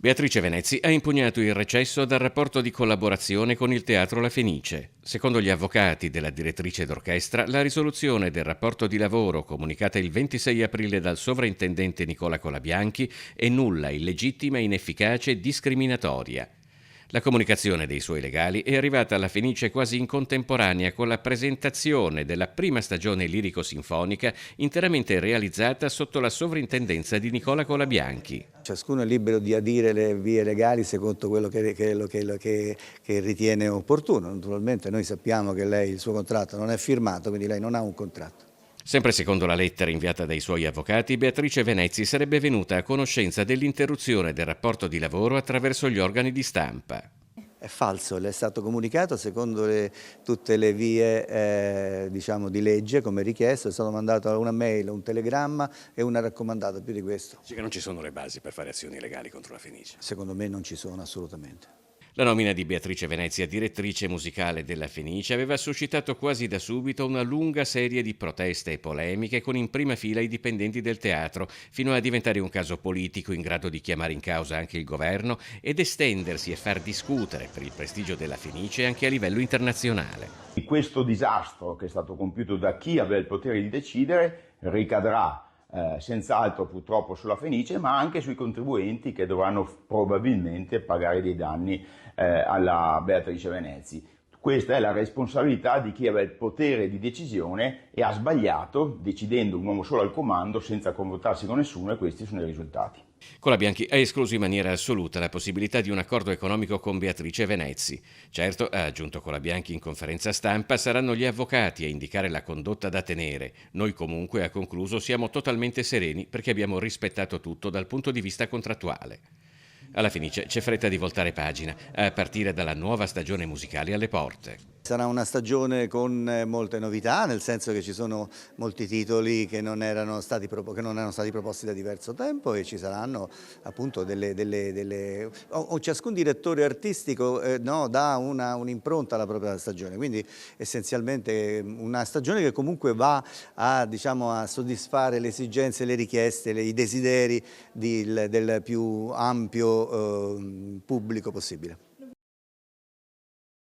Beatrice Venezzi ha impugnato il recesso dal rapporto di collaborazione con il Teatro La Fenice. Secondo gli avvocati della direttrice d'orchestra, la risoluzione del rapporto di lavoro comunicata il 26 aprile dal sovrintendente Nicola Colabianchi è nulla, illegittima, inefficace e discriminatoria. La comunicazione dei suoi legali è arrivata alla Fenice quasi in contemporanea con la presentazione della prima stagione lirico-sinfonica interamente realizzata sotto la sovrintendenza di Nicola Colabianchi. Ciascuno è libero di adire le vie legali secondo quello che ritiene opportuno. Naturalmente noi sappiamo che lei il suo contratto non è firmato, quindi lei non ha un contratto. Sempre secondo la lettera inviata dai suoi avvocati, Beatrice Venezzi sarebbe venuta a conoscenza dell'interruzione del rapporto di lavoro attraverso gli organi di stampa. È falso, le è stato comunicato secondo tutte le vie diciamo, di legge come richiesto, è stato mandato una mail, un telegramma e una raccomandata, più di questo. Dice che non ci sono le basi per fare azioni legali contro la Fenice. Secondo me non ci sono assolutamente. La nomina di Beatrice Venezzi a direttrice musicale della Fenice aveva suscitato quasi da subito una lunga serie di proteste e polemiche con in prima fila i dipendenti del teatro, fino a diventare un caso politico in grado di chiamare in causa anche il governo ed estendersi e far discutere per il prestigio della Fenice anche a livello internazionale. Questo disastro che è stato compiuto da chi aveva il potere di decidere ricadrà senz'altro purtroppo sulla Fenice, ma anche sui contribuenti che dovranno probabilmente pagare dei danni alla Beatrice Venezzi. Questa è la responsabilità di chi aveva il potere di decisione e ha sbagliato decidendo un uomo solo al comando senza confrontarsi con nessuno, e questi sono i risultati. Colabianchi ha escluso in maniera assoluta la possibilità di un accordo economico con Beatrice Venezzi. Certo, ha aggiunto Colabianchi in conferenza stampa, saranno gli avvocati a indicare la condotta da tenere. Noi comunque, ha concluso, siamo totalmente sereni perché abbiamo rispettato tutto dal punto di vista contrattuale. Alla Fenice c'è fretta di voltare pagina, a partire dalla nuova stagione musicale alle porte. Sarà una stagione con molte novità, nel senso che ci sono molti titoli che non erano stati proposti da diverso tempo, e ci saranno appunto ciascun direttore artistico dà un'impronta alla propria stagione, quindi essenzialmente una stagione che comunque va a, diciamo, a soddisfare le esigenze, le richieste, i desideri del più ampio pubblico possibile.